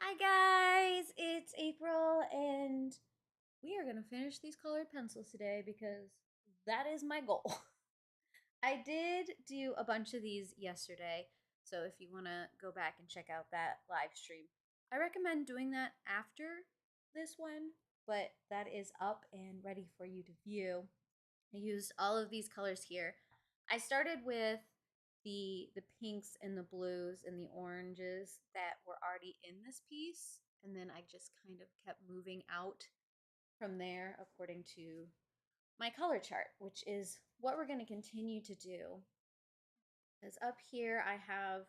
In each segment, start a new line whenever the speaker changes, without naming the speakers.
Hi guys, it's April and we are going to finish these colored pencils today because that is my goal. I did do a bunch of these yesterday, so if you want to go back and check out that live stream, I recommend doing that after this one, but that is up and ready for you to view. I used all of these colors here. I started with the pinks and the blues and the oranges that were already in this piece, and then I just kind of kept moving out from there according to my color chart, which is what we're going to continue to do. Because up here I have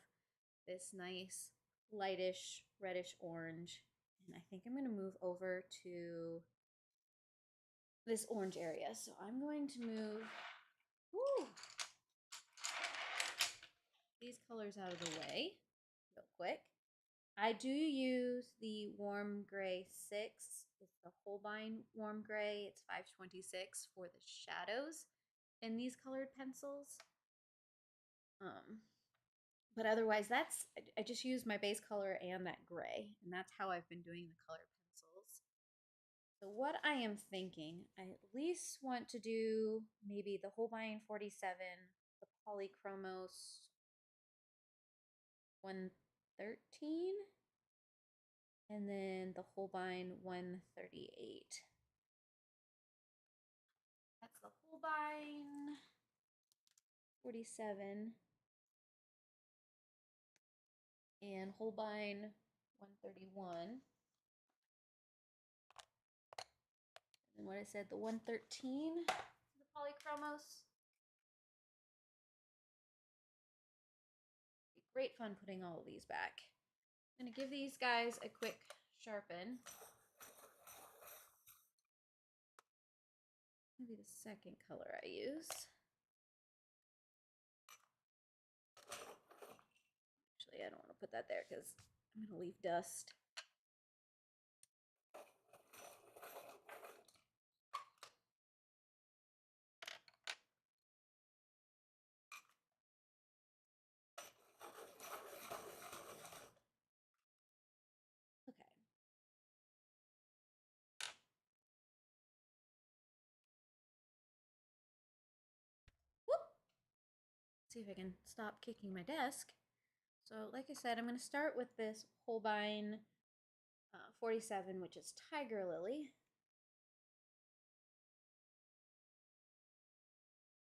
this nice lightish reddish orange, and I think I'm going to move over to this orange area. So I'm going to move woo, these colors out of the way real quick. I do use the warm gray 6. It's the Holbein warm gray. It's 526 for the shadows in these colored pencils. But otherwise, I just use my base color and that gray, and that's how I've been doing the colored pencils. So what I am thinking, I at least want to do maybe the Holbein 47, the Polychromos 113, and then the Holbein 138. That's the Holbein 47 and Holbein 131. And what I said, the 113, the Polychromos. Be great fun putting all of these back. I'm going to give these guys a quick sharpen. Maybe the second color I use. Actually, I don't want to put that there because I'm going to leave dust. Okay. Whoop. See if I can stop kicking my desk. So like I said, I'm going to start with this Holbein 47, which is Tiger Lily.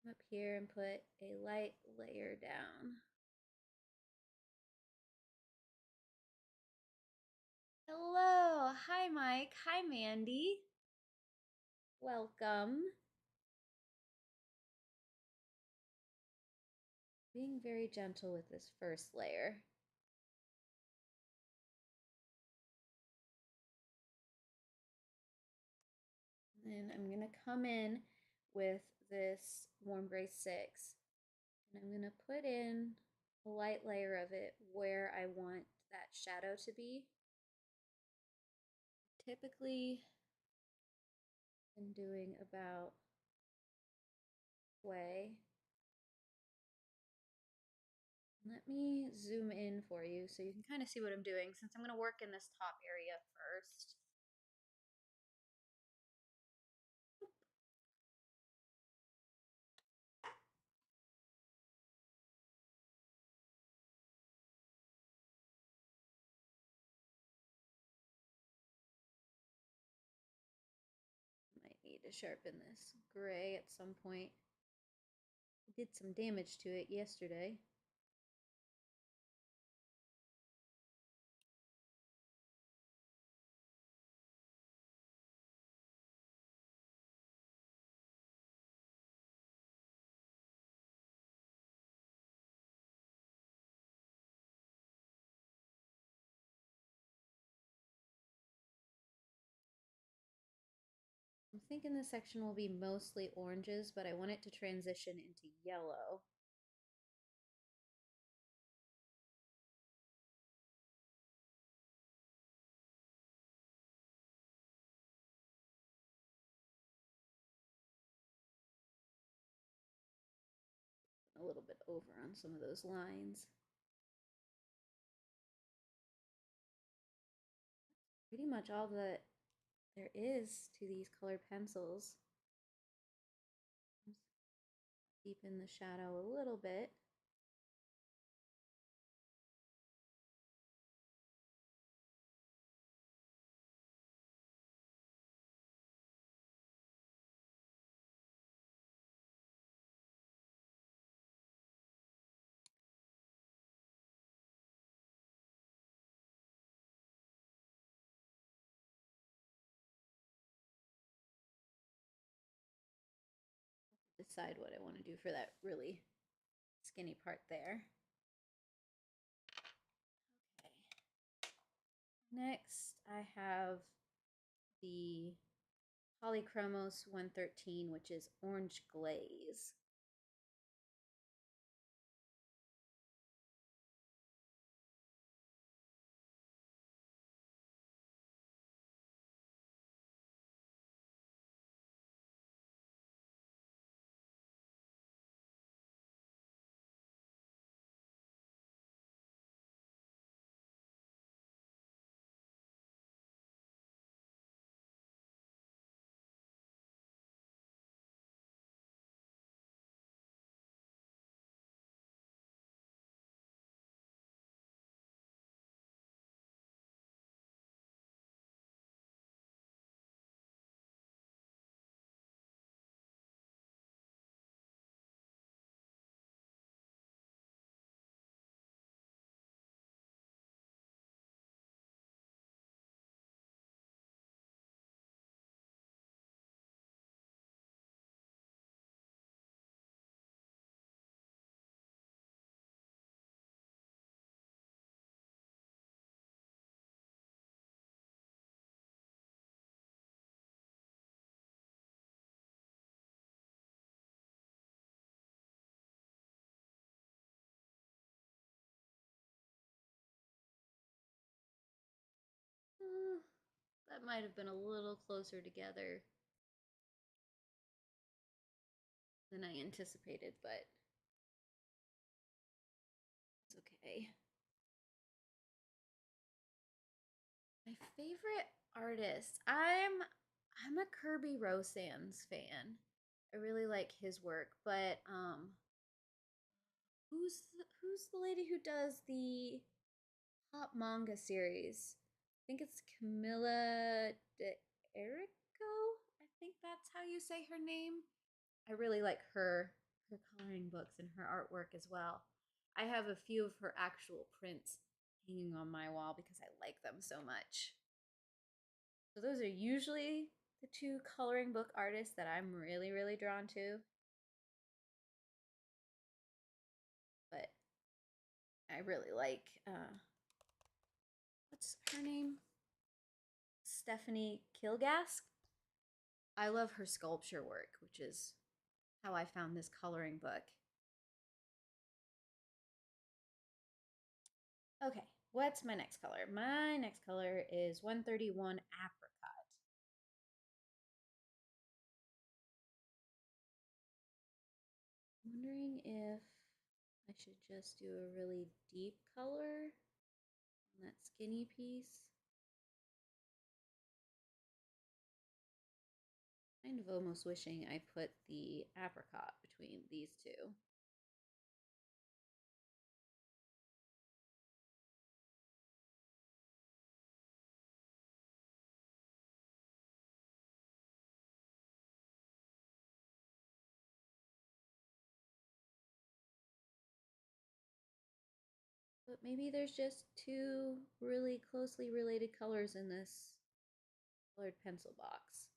Come up here and put a light layer down. Hello. Hi, Mike. Hi, Mandy. Welcome. Being very gentle with this first layer. Then I'm going to come in with this warm gray 6. And I'm going to put in a light layer of it where I want that shadow to be. Typically, I'm doing about way. Let me zoom in for you so you can kind of see what I'm doing since I'm going to work in this top area first. Might need to sharpen this gray at some point. I did some damage to it yesterday. I'm thinking this section will be mostly oranges, but I want it to transition into yellow. A little bit over on some of those lines. pretty much all that there is to these colored pencils. Deepen the shadow a little bit. Decide what I want to do for that really skinny part there. Okay. Next, I have the Polychromos 113, which is orange glaze. That might have been a little closer together than I anticipated, but it's okay. My favorite artist. I'm a Kirby Rosans fan. I really like his work, but who's the lady who does the hot manga series? I think it's Camilla de Erico. I think that's how you say her name. I really like her coloring books and her artwork as well. I have a few of her actual prints hanging on my wall because I like them so much. So those are usually the two coloring book artists that I'm really drawn to. But I really like what's her name? Stéphanie Kilgast. I love her sculpture work, which is how I found this coloring book. Okay, what's my next color? My next color is 131 Apricot. I'm wondering if I should just do a really deep color on that skinny piece. Kind of almost wishing I put the apricot between these two. But maybe there's just two really closely related colors in this colored pencil box.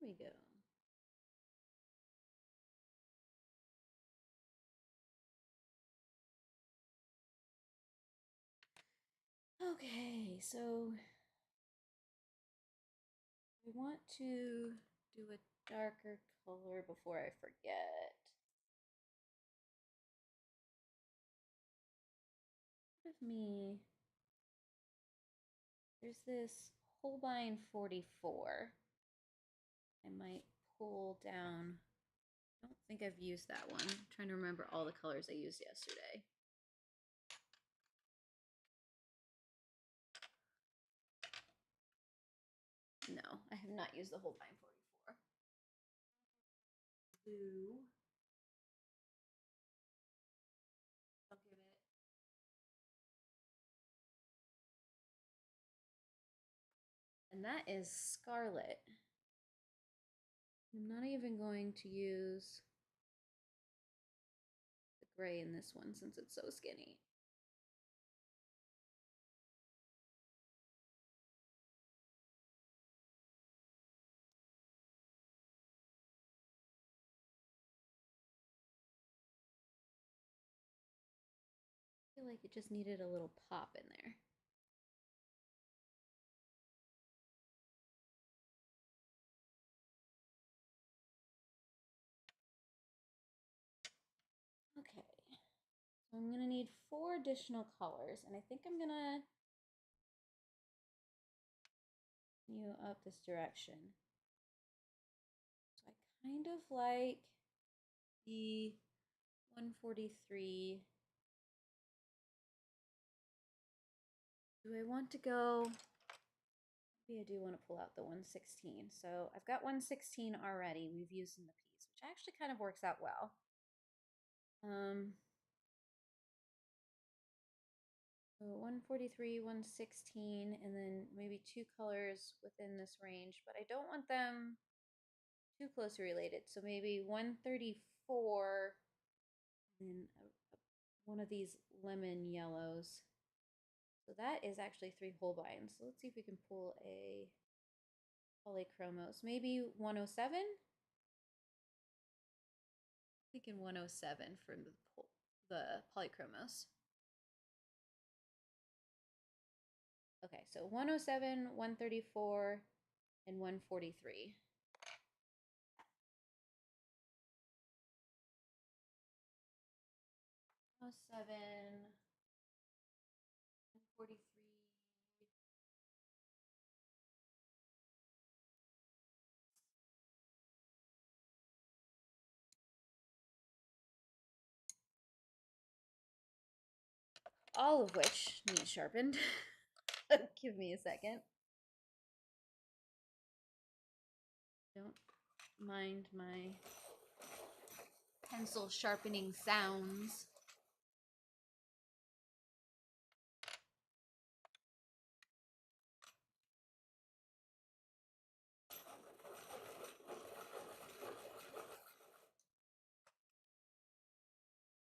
we go. Okay, so we want to do a darker color before I forget. With me, there's this Holbein 44. I might pull down. I don't think I've used that one. I'm trying to remember all the colors I used yesterday. No, I have not used the Holbein 44. Blue. I'll give it. And that is Scarlet. I'm not even going to use the gray in this one since it's so skinny. I feel like it just needed a little pop in there. Okay, so I'm gonna need 4 additional colors, and I think I'm gonna continue up this direction. So I kind of like the 143. Do I want to go? Maybe I do want to pull out the 116. So I've got 116 already we've used in the piece, which actually kind of works out well. So 143, 116, and then maybe 2 colors within this range, but I don't want them too closely related. So maybe 134 and then one of these lemon yellows. So that is actually 3 Holbeins. So let's see if we can pull a Polychromos. Maybe 107? I'm thinking 107 for the Polychromos. Okay, so 107, 134, and 143. 107, 143. All of which need sharpened. Give me a second. Don't mind my pencil sharpening sounds.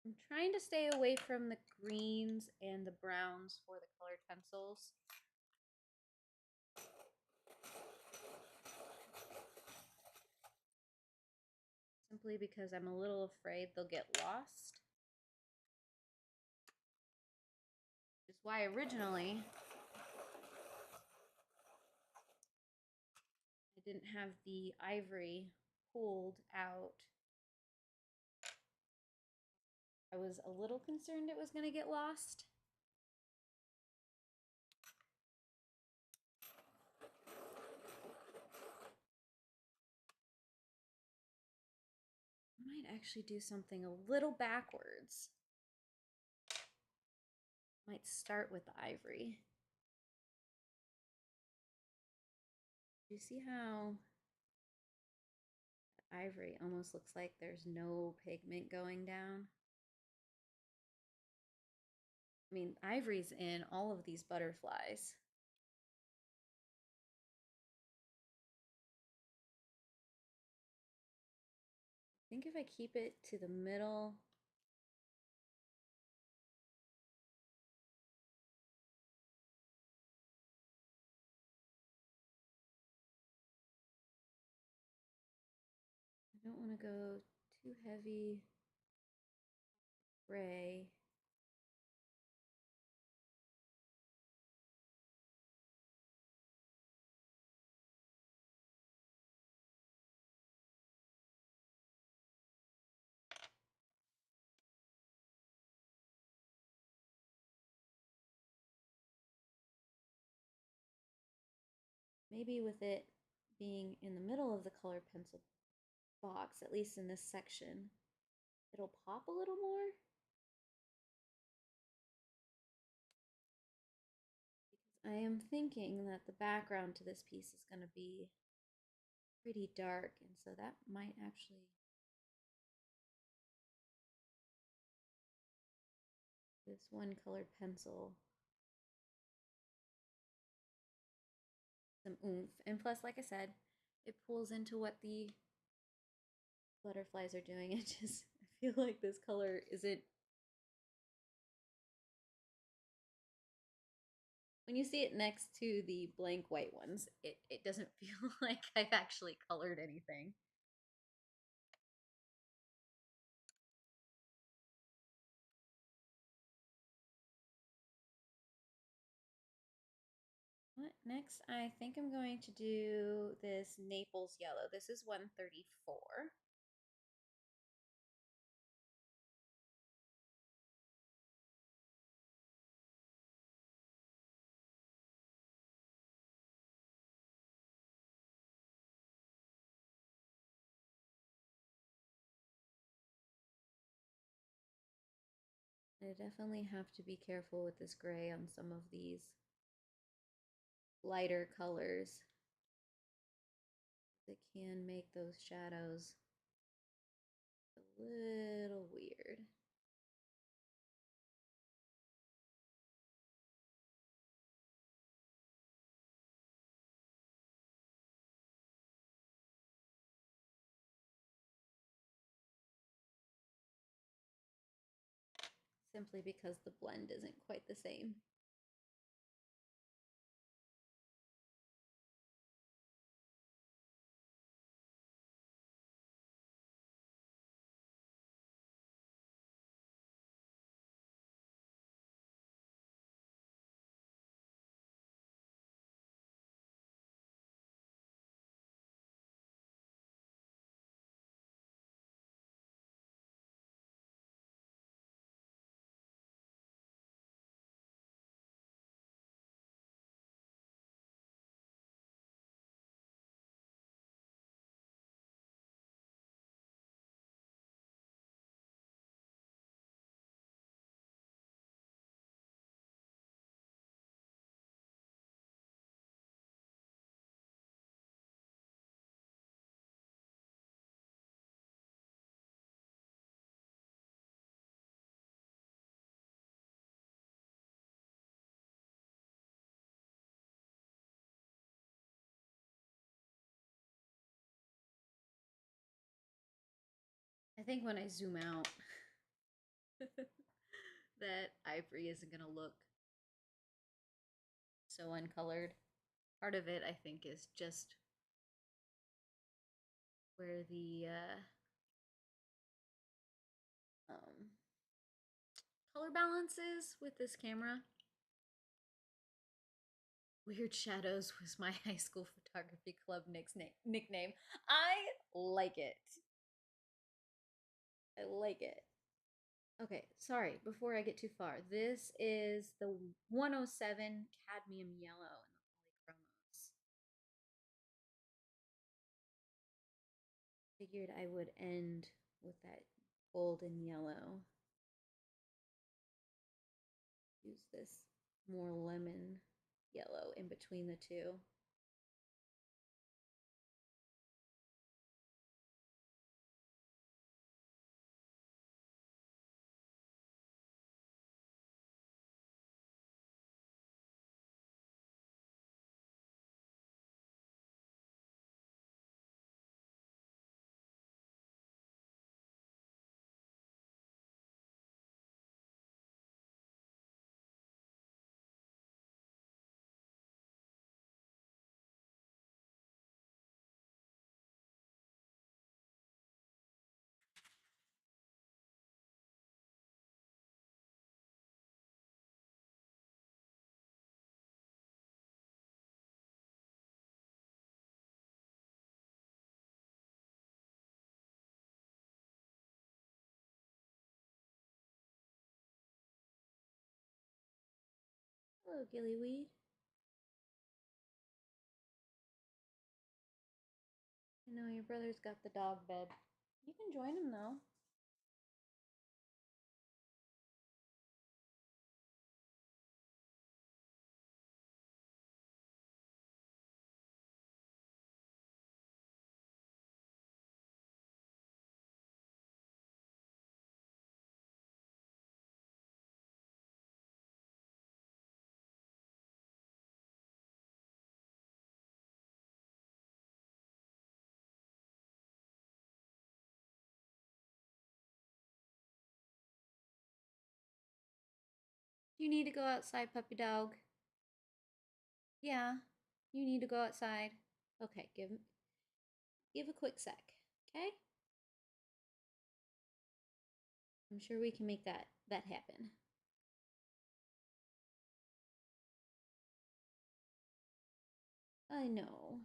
I'm trying to stay away from the greens and the browns for the colored pencils. Simply because I'm a little afraid they'll get lost. Which is why originally I didn't have the ivory pulled out. I was a little concerned it was going to get lost. I might actually do something a little backwards. Might start with the ivory. Do you see how the ivory almost looks like there's no pigment going down? I mean, ivory's in all of these butterflies. I think if I keep it to the middle, don't want to go too heavy gray. Maybe with it being in the middle of the colored pencil box, at least in this section, it'll pop a little more. Because I am thinking that the background to this piece is going to be pretty dark, and so that might actually, this one colored pencil, some oomph. And plus, like I said, it pulls into what the butterflies are doing. It just, I feel like this color isn't, when you see it next to the blank white ones, it doesn't feel like I've actually colored anything. What next? I think I'm going to do this Naples yellow. This is 134. I definitely have to be careful with this gray on some of these lighter colors. It can make those shadows a little weird. Simply because the blend isn't quite the same. I think when I zoom out, that ivory isn't going to look so uncolored. Part of it, I think, is just where the color balance is with this camera. Weird Shadows was my high school photography club nickname. I like it. I like it. Okay, sorry, before I get too far, this is the 107 cadmium yellow in the Polychromos. Figured I would end with that golden yellow. Use this more lemon yellow in between the two. Hello, Gillyweed. I know your brother's got the dog bed. You can join him though. You need to go outside, puppy dog. Yeah, you need to go outside. Okay, give a quick sec. Okay? I'm sure we can make that happen. I know.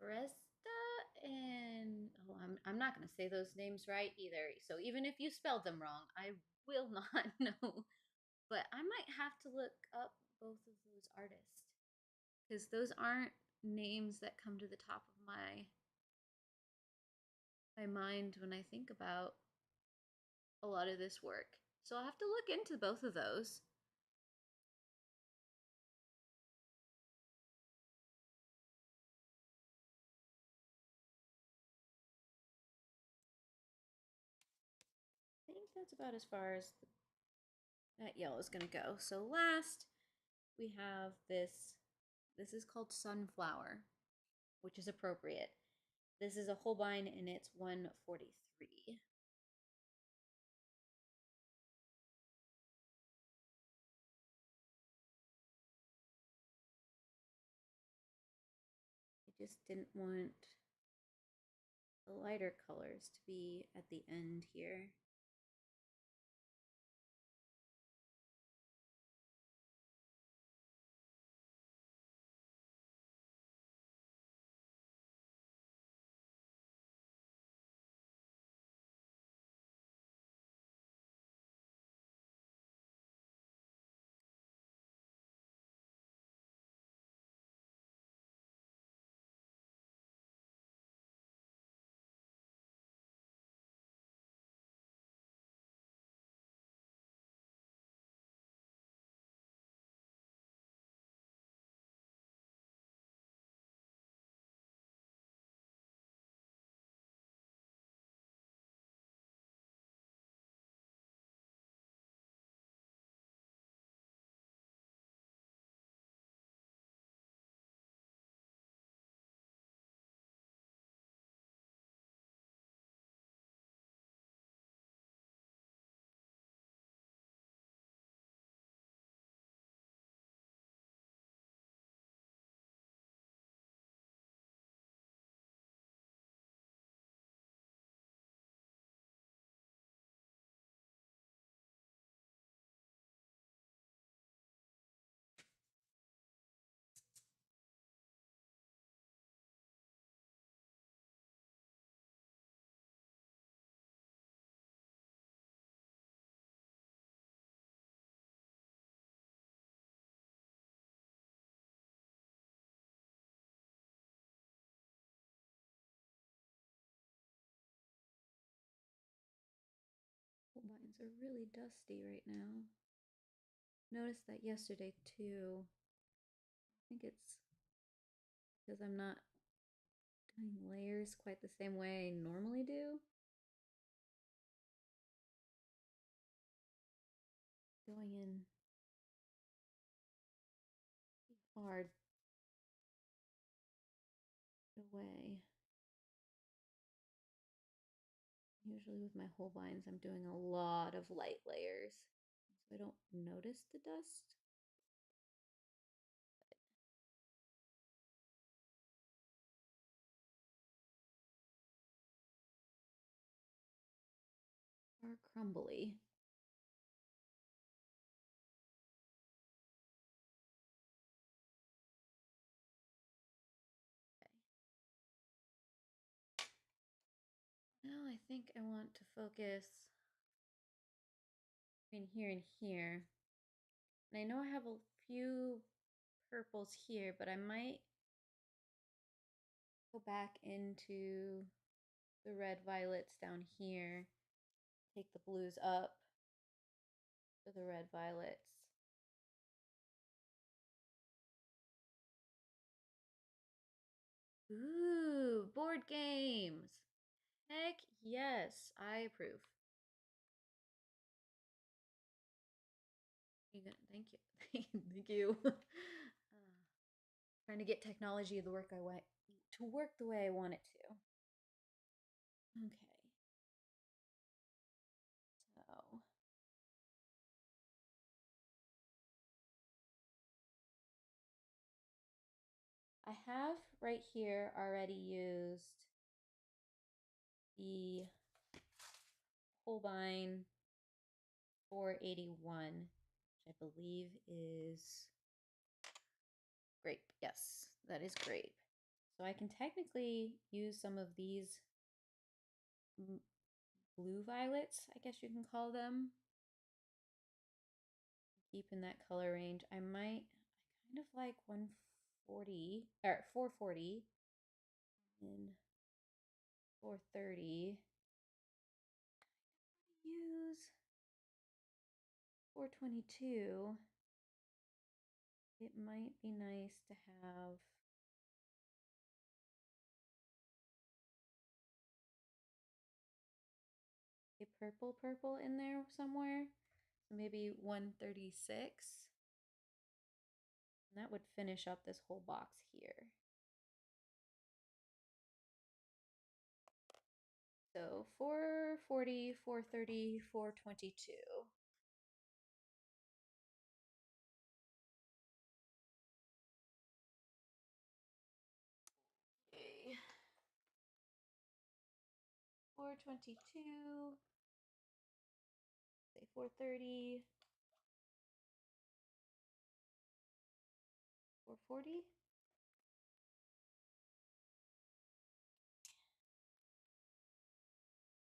Resta and oh, I'm not gonna say those names right either. So even if you spelled them wrong, I will not know. But I might have to look up both of those artists because those aren't names that come to the top of my mind when I think about a lot of this work. So I'll have to look into both of those. I think that's about as far as that yellow is going to go. So last we have this. This is called Sunflower, which is appropriate. This is a Holbein and it's 143. I just didn't want the lighter colors to be at the end here. Holbeins are really dusty right now. Noticed that yesterday too. I think it's because I'm not doing layers quite the same way I normally do. Going in hard away. Usually with my Holbeins, I'm doing a lot of light layers so I don't notice the dust. Or crumbly. Okay. Now I think I want to focus between here and here. And I know I have a few purples here, but I might go back into the red violets down here. Take the blues up to the red violets. Ooh, board games. Heck yes, I approve. Thank you. Thank you. Trying to get technology to work the way I want it to. Okay. So I have right here already used the Holbein 481, which I believe is grape. Yes, that is grape. So I can technically use some of these blue violets, I guess you can call them. Keep in that color range. I kind of like 140 or 440 and 430. Use 422. It might be nice to have a purple in there somewhere. So maybe 136. And that would finish up this whole box here. So 440, 430, 422. Okay. 422. Say 430. 440.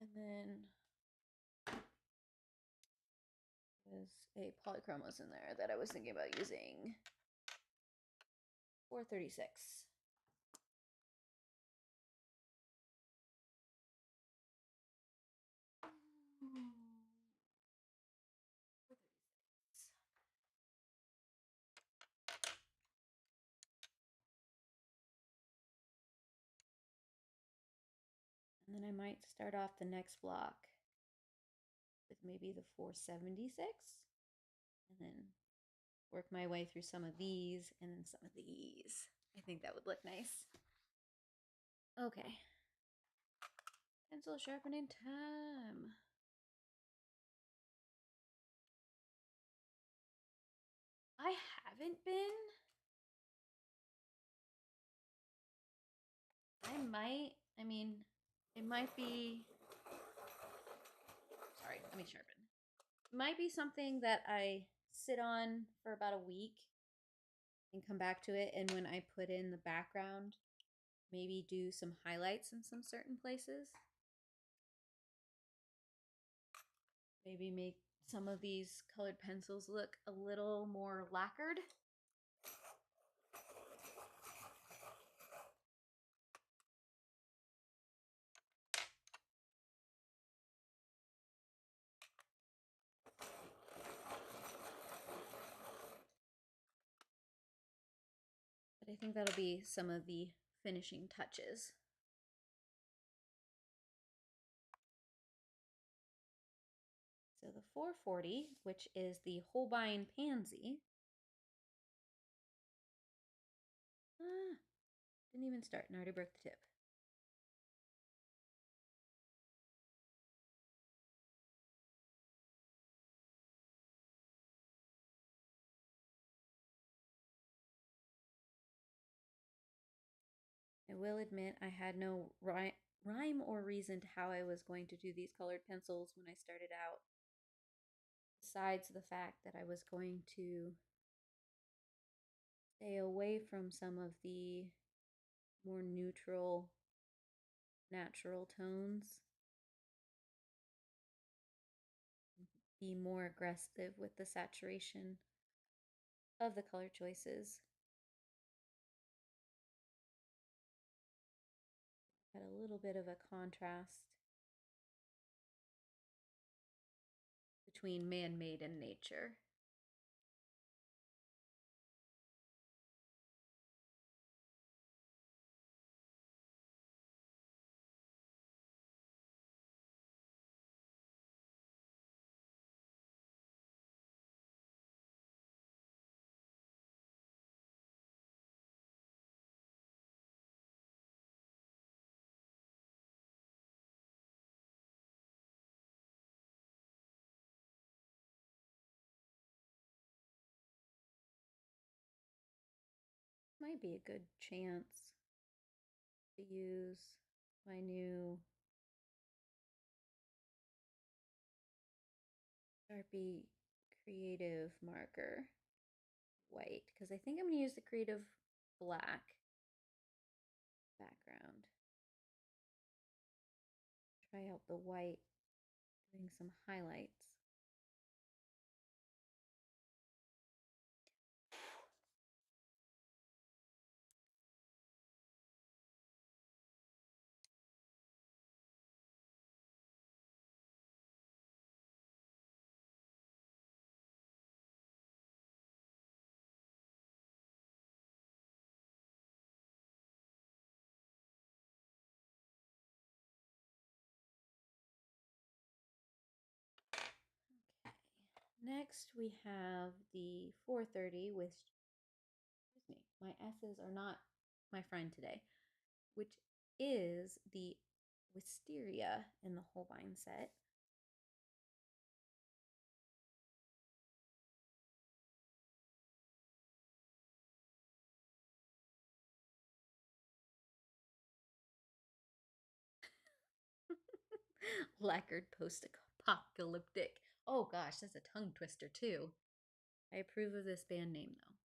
And then there's a Polychromos in there that I was thinking about using. 436. And then I might start off the next block with maybe the 476 and then work my way through some of these and then some of these. I think that would look nice. Okay. Pencil sharpening time. I haven't been. It might be. Sorry, let me sharpen. It might be something that I sit on for about a week and come back to it. And when I put in the background, maybe do some highlights in some certain places. Maybe make some of these colored pencils look a little more lacquered. But I think that'll be some of the finishing touches. So the 440, which is the Holbein Pansy. Didn't even start and already broke the tip. I will admit I had no rhyme or reason to how I was going to do these colored pencils when I started out, besides the fact that I was going to stay away from some of the more neutral, natural tones, be more aggressive with the saturation of the color choices. Had a little bit of a contrast between man-made and nature. Might be a good chance to use my new Sharpie Creative marker white, because I think I'm going to use the Creative black background. Try out the white, doing some highlights. Okay. Next we have the 430 with, excuse me, my S's are not my friend today, which is the Wisteria in the Holbein set. Lacquered post-apocalyptic. Oh gosh, that's a tongue twister too. I approve of this band name though.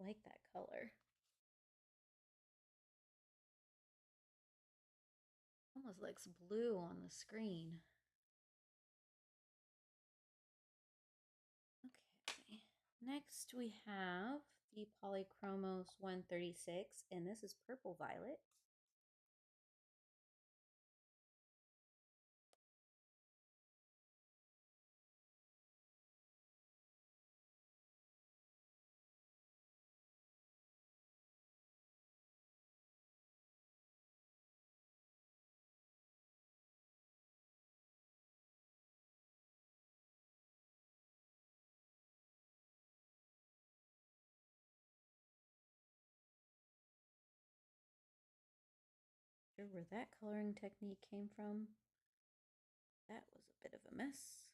like that color. Almost looks blue on the screen. Okay. Next we have the Polychromos 136, and this is purple violet. Sure where that coloring technique came from. That was a bit of a mess.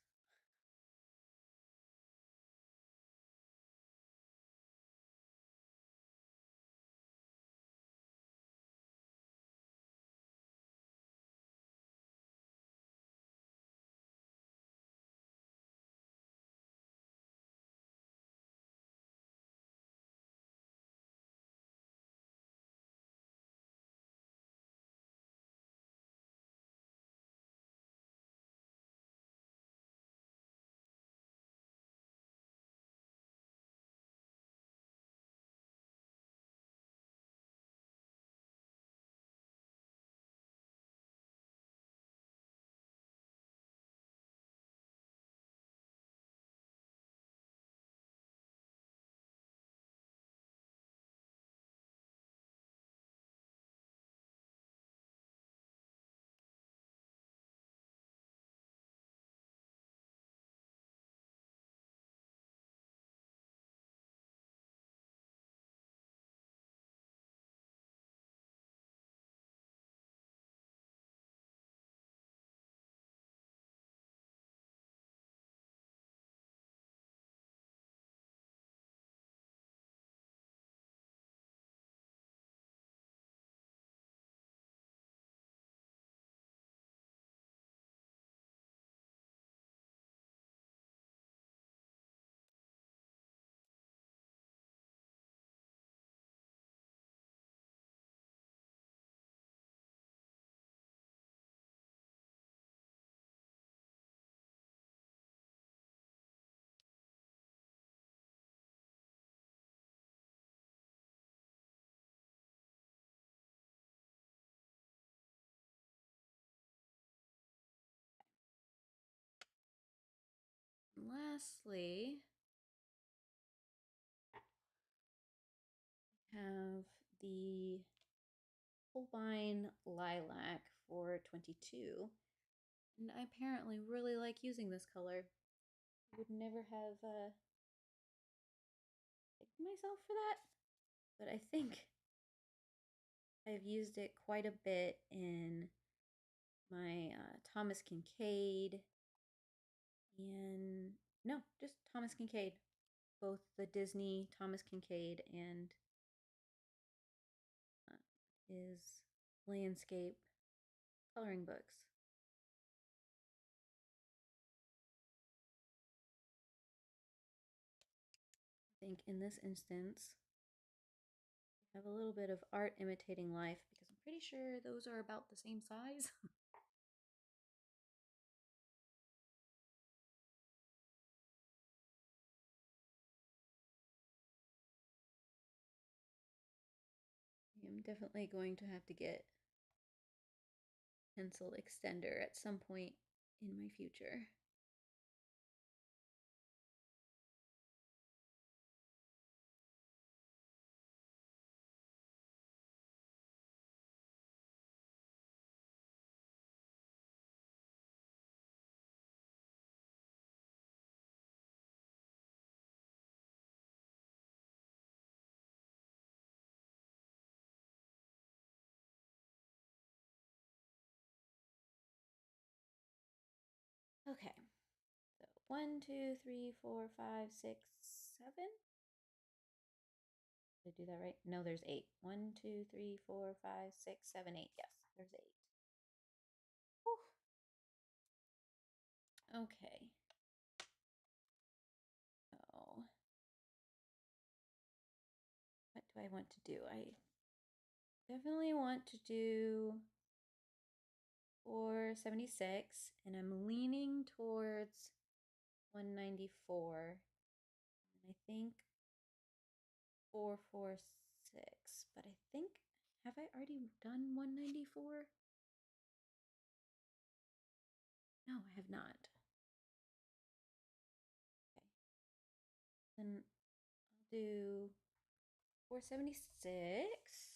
And lastly, I have the Holbein Lilac for 22. And I apparently really like using this color. I would never have picked myself for that, but I think I've used it quite a bit in my Thomas Kincaid and no, just Thomas Kincaid, both the Disney Thomas Kincaid and his landscape coloring books. I think in this instance, I have a little bit of art imitating life because I'm pretty sure those are about the same size. I'm definitely going to have to get pencil extender at some point in my future. Okay, so 1, 2, 3, 4, 5, 6, 7. Did I do that right? No, there's 8. 1, 2, 3, 4, 5, 6, 7, 8. Yes, there's 8. Whew. Okay. So do I want to do? I definitely want to do 476, and I'm leaning towards 194. And I think 446, but I think, have I already done 194? No, I have not. Okay. Then I'll do 476.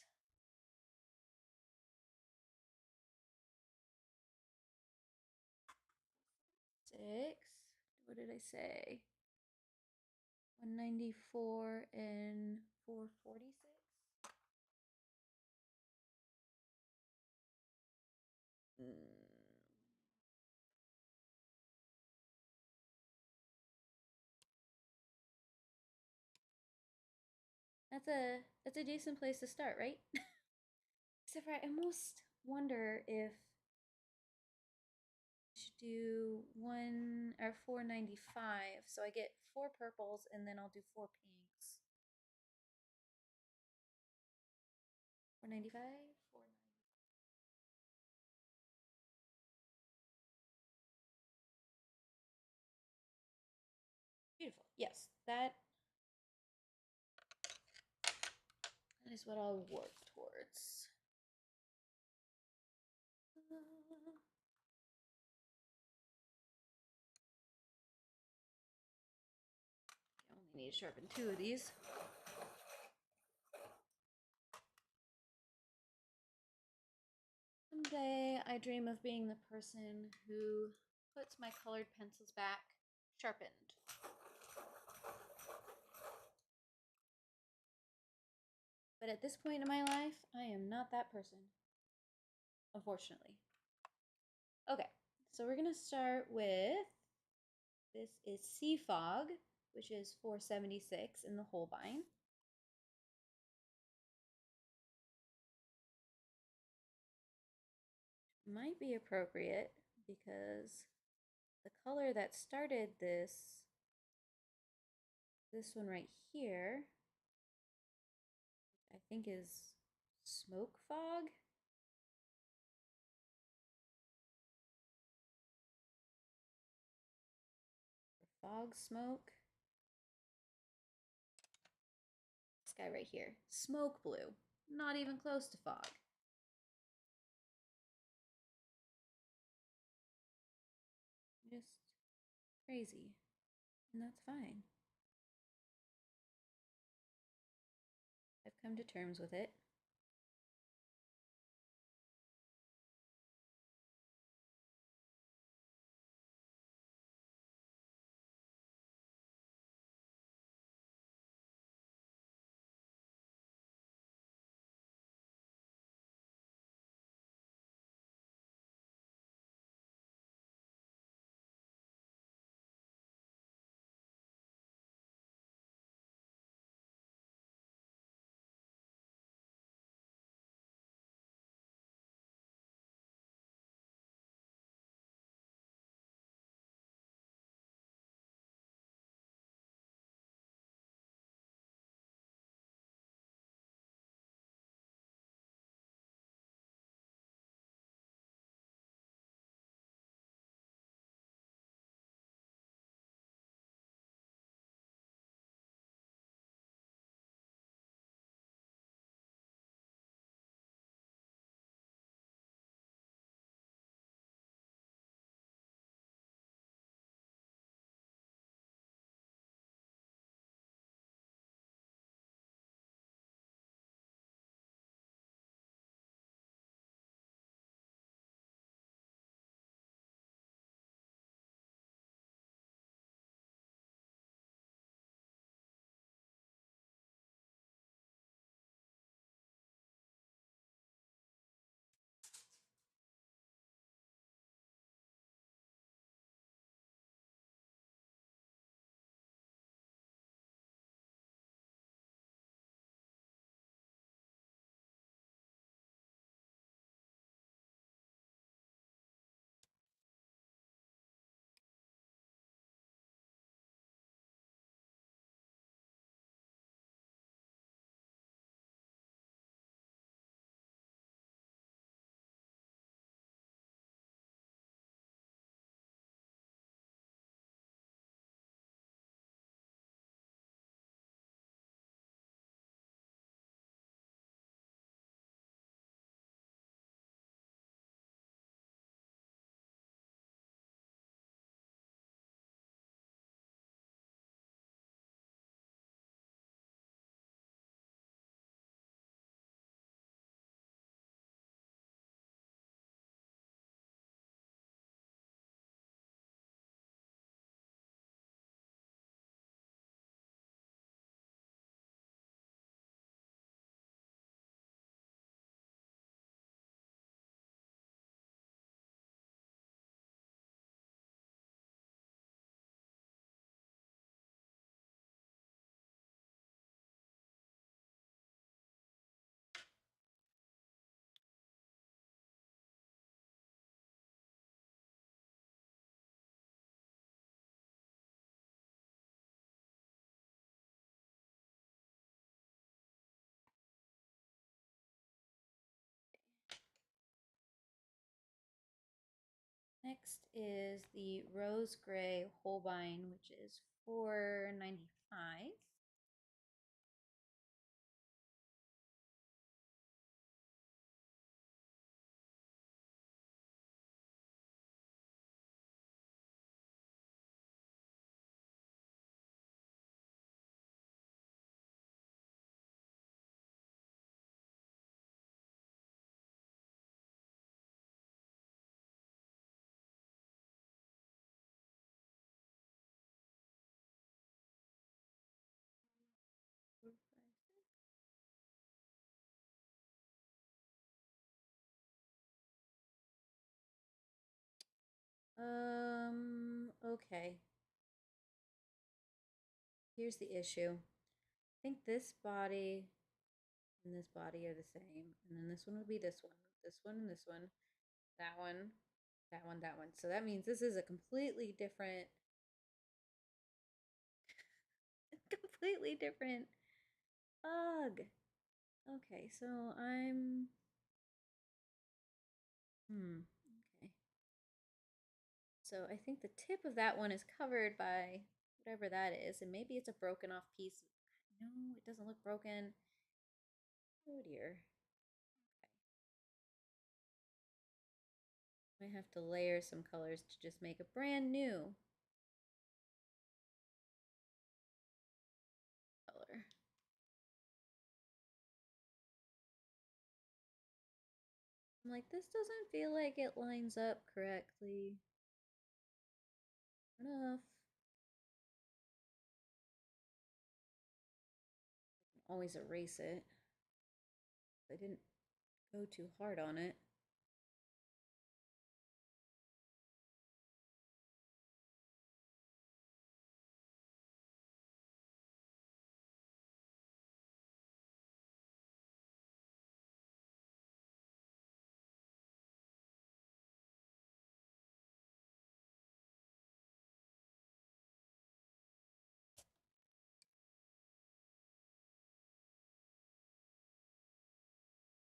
What did I say? 194 and 446. That's a decent place to start, right? Except for I almost wonder if I should do 495, so I get 4 purples and then I'll do 4 pinks. 495, 490. Beautiful. Yes, that is what I'll work towards. I only need to sharpen 2 of these. Someday I dream of being the person who puts my colored pencils back sharpened. But at this point in my life, I am not that person, unfortunately. Okay, so we're gonna start with, this is Sea Fog, which is 476 in the Holbein. Might be appropriate because the color that started this one right here, I think is Smoke Fog. Or Fog Smoke. This guy right here, Smoke Blue. Not even close to fog. Just crazy. And that's fine. I've come to terms with it. Next is the rose gray Holbein, which is $4.95. Okay. Here's the issue. I think this body and this body are the same. And then this one would be this one, and this one, that one, that one, that one. So that means this is a completely different bug. Okay, so okay. So I think the tip of that one is covered by whatever that is, and maybe it's a broken off piece. No, it doesn't look broken. Oh dear. I have to layer some colors to just make a brand new color. I'm like, this doesn't feel like it lines up correctly. Enough. I can always erase it. I didn't go too hard on it.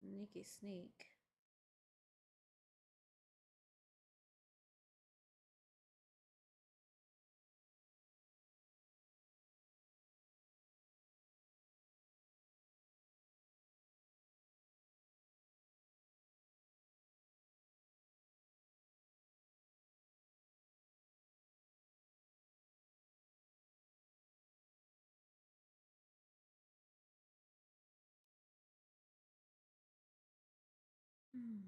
Sneaky sneak. Hmm.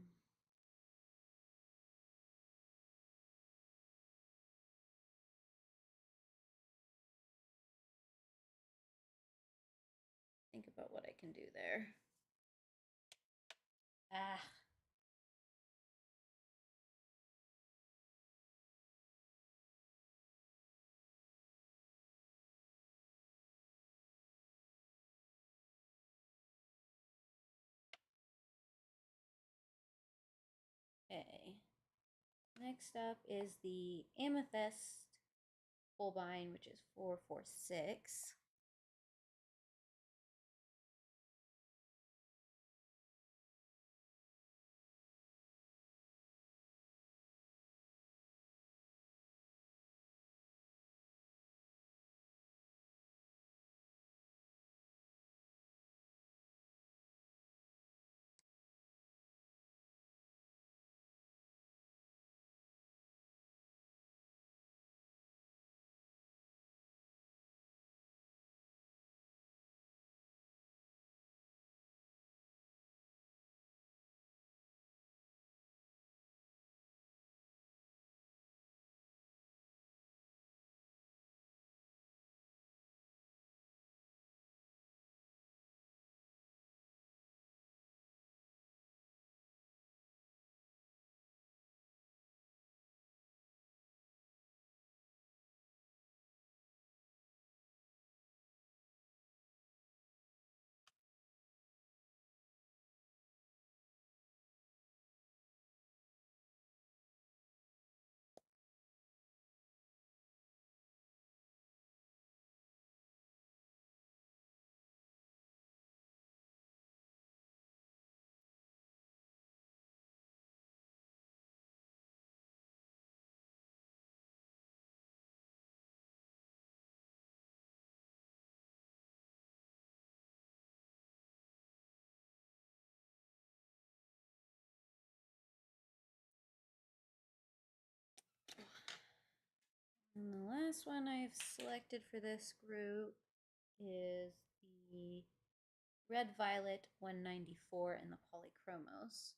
Think about what I can do there. Ah. Okay. Next up is the amethyst Holbein, which is 446. And the last one I've selected for this group is the Red Violet 194 in the Polychromos.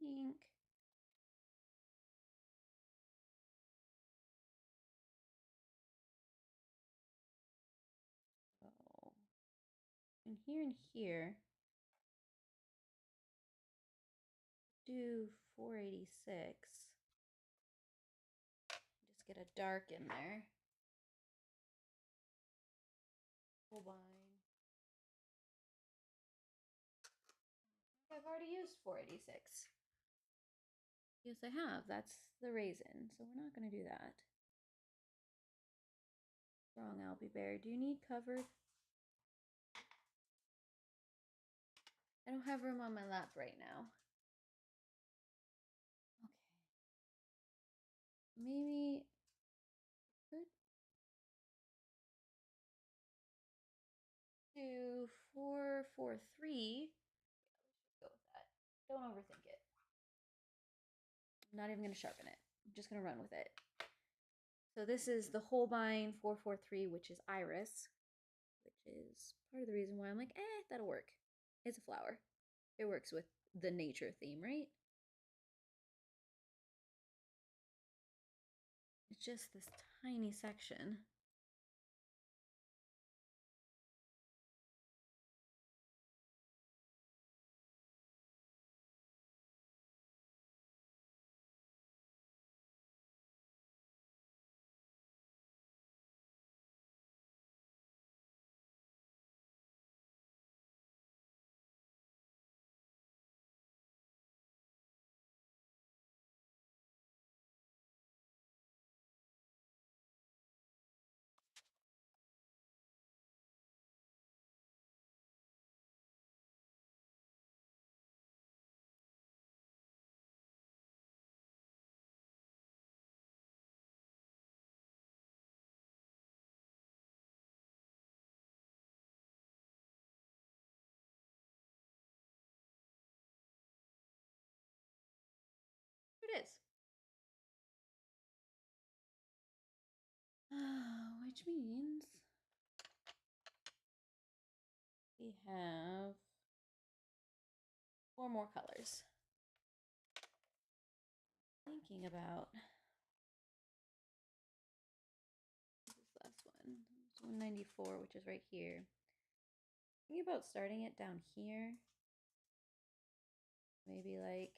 Pink. So, and here, do 486. Just get a dark in there. Holbein. I've already used 486. Yes, I have. That's the raisin, so we're not going to do that. Strong Albie Bear. Do you need covered? I don't have room on my lap right now. Okay. Maybe could do 443. Go with that. Don't overthink it. I'm not even going to sharpen it. I'm just going to run with it. So this is the Holbein 443, which is iris, which is part of the reason why I'm like, that'll work. It's a flower. It works with the nature theme, right? It's just this tiny section. It is. Which means we have 4 more colors. Thinking about this last one. It's 194, which is right here. Thinking about starting it down here. Maybe like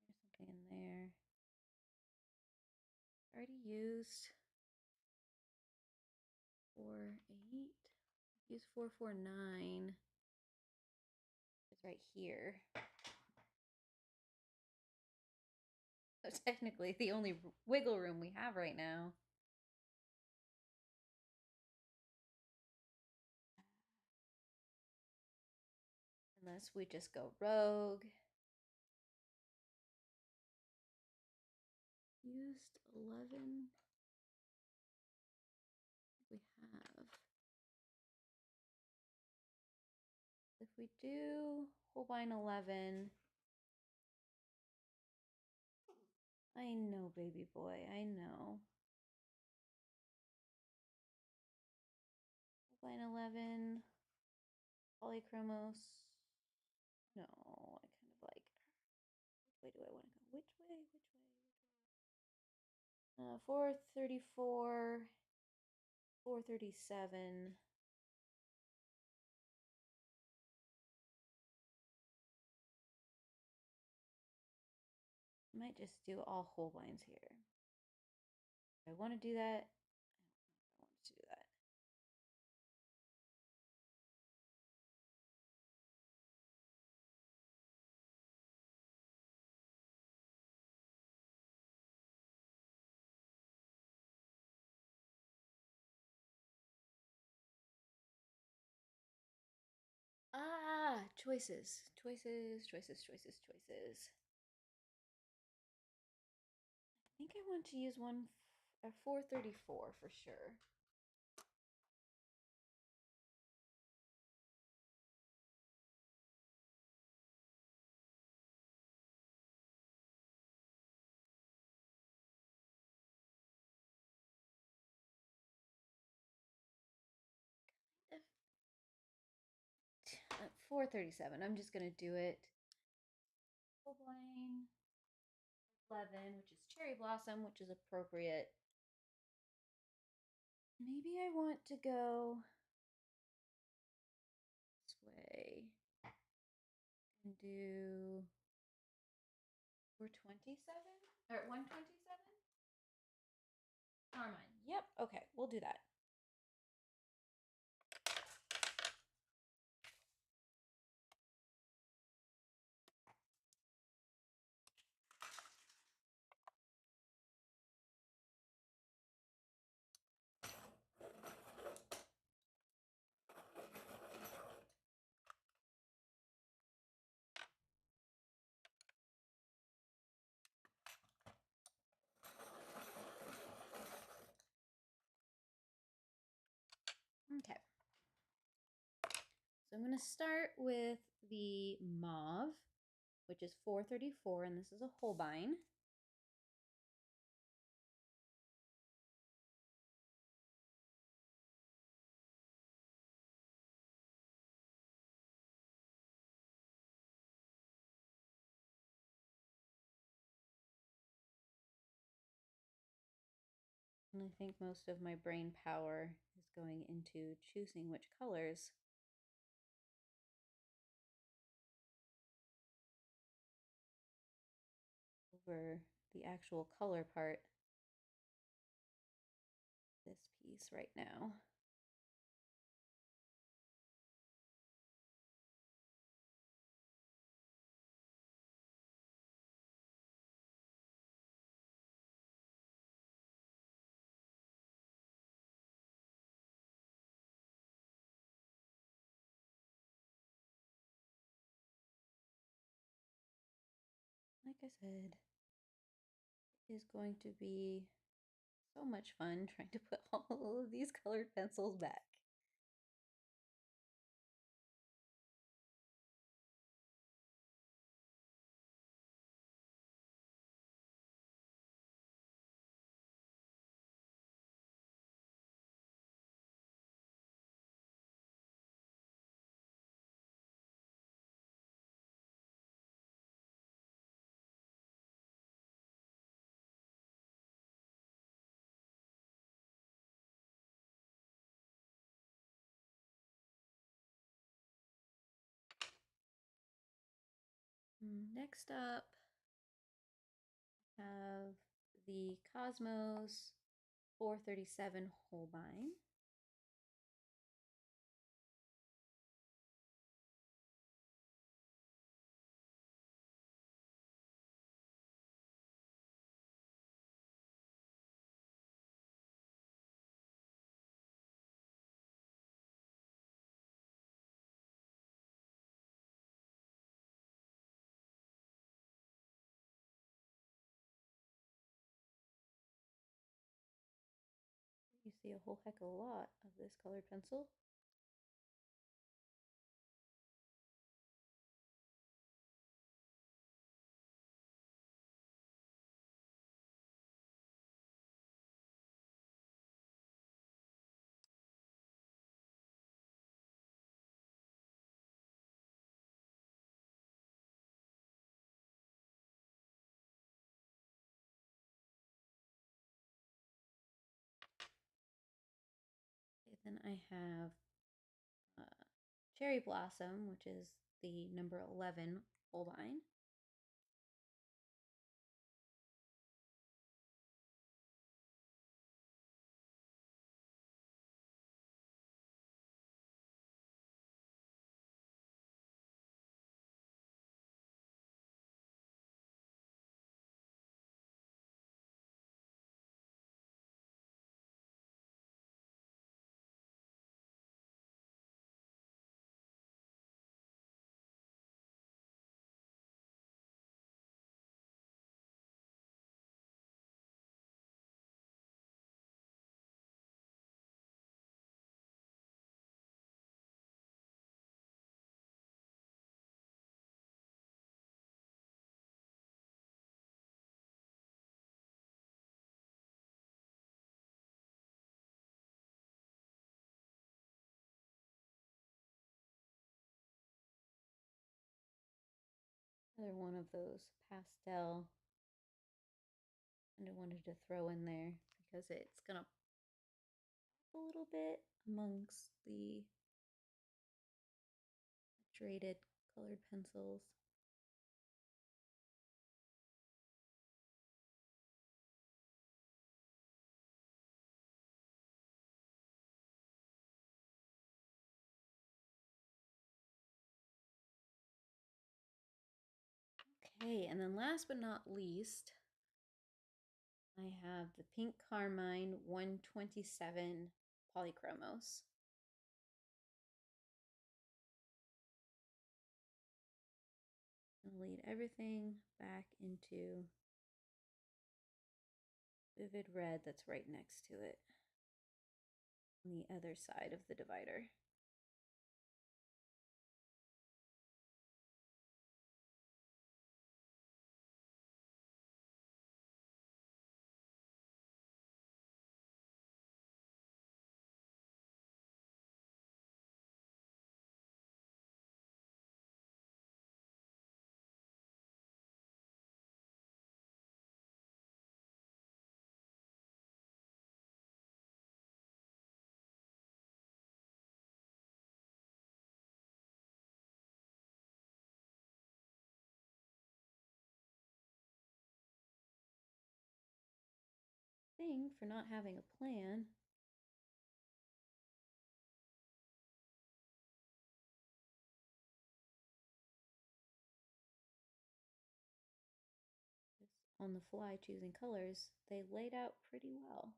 there's something in there. Already used 48. Use 449. It's right here. So technically the only wiggle room we have right now. Unless we just go rogue. Used 11. We have. If we do Holbein 11, I know, baby boy, I know. Line 11, Polychromos. No, I kind of like. Which way do I want to go? Which way? Which way? 434, 437. I might just do all Holbeins here. I want to do that. I don't know if I want to do that. Ah, choices, choices, choices, choices, choices. I think I want to use one 434 for sure. At 437, I'm just gonna do it. Holbein 11, which is cherry blossom, which is appropriate. Maybe I want to go this way and do 427 or 127. Carmine. Yep. Okay, we'll do that. Okay. So I'm going to start with the mauve, which is 434, and this is a Holbein. And I think most of my brain power is going into choosing which colors. Over the actual color part, this piece right now. Like I said, it is going to be so much fun trying to put all of these colored pencils back. Next up, have the Cosmos 437 Holbein. You see a whole heck of a lot of this colored pencil. then I have Cherry Blossom, which is the number 11 Holbein. Another one of those pastel. And I wanted to throw in there because it's gonna pop a little bit amongst the saturated colored pencils. Okay, and then last but not least, I have the Pink Carmine 127 Polychromos. And lead everything back into vivid red that's right next to it on the other side of the divider. Thing for not having a plan. On the fly choosing colors, they laid out pretty well.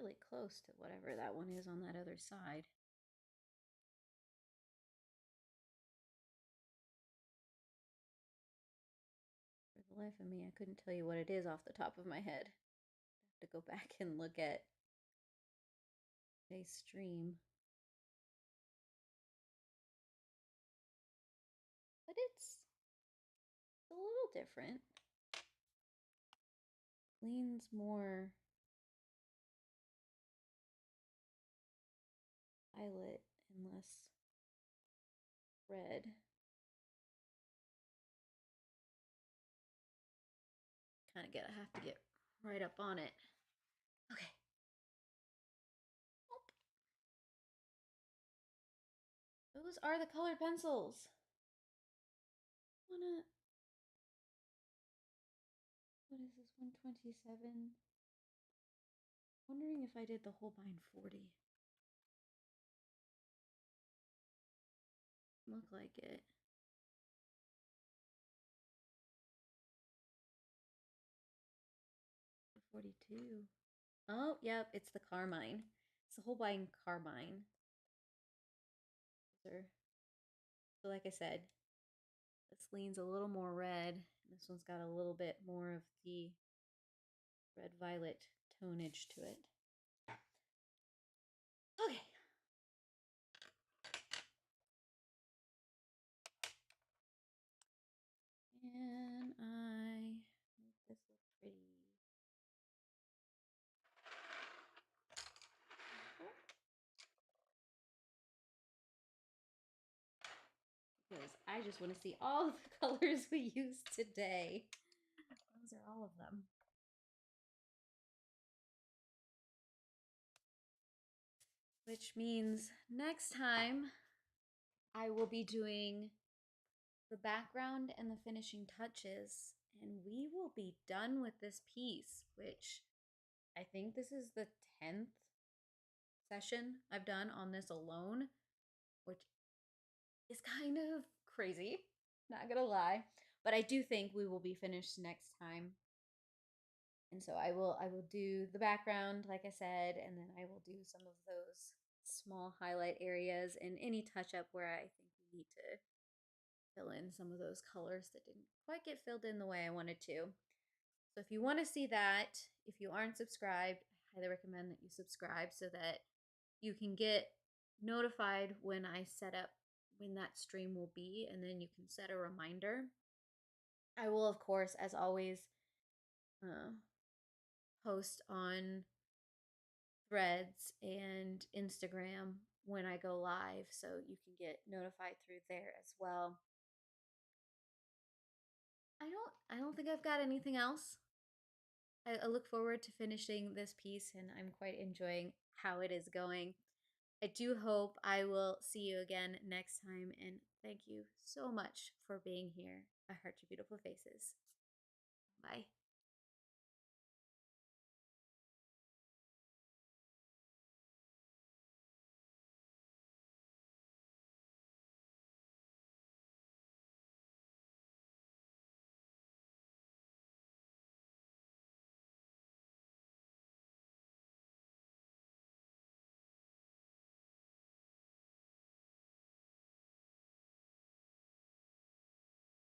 Really close to whatever that one is on that other side. For the life of me, I couldn't tell you what it is off the top of my head. I have to go back and look at a stream. But it's a little different. Leans more violet and less red. Kind of have to get right up on it. Okay. Those are the colored pencils. What is this, 127? Wondering if I did the Holbein 40. Look like it. 42. Oh, yep, it's the Carmine. It's the Holbein Carmine. So like I said, this leans a little more red. This one's got a little bit more of the red-violet tonage to it. Okay. And I make this look pretty. because I just want to see all the colors we used today. Those are all of them. Which means next time I will be doing the background and the finishing touches, and we will be done with this piece, which I think this is the 10th session I've done on this alone, which is kind of crazy, not gonna lie. But I do think we will be finished next time. And so I will do the background, like I said, and then I will do some of those small highlight areas and any touch up where I think we need to fill in some of those colors that didn't quite get filled in the way I wanted to. So if you want to see that, if you aren't subscribed, I highly recommend that you subscribe so that you can get notified when I set up when that stream will be, and then you can set a reminder. I will, of course, as always, uh, post on Threads and Instagram when I go live, so you can get notified through there as well. I don't think I've got anything else. I look forward to finishing this piece, and I'm quite enjoying how it is going. I do hope I will see you again next time, and thank you so much for being here. I heart your beautiful faces. Bye.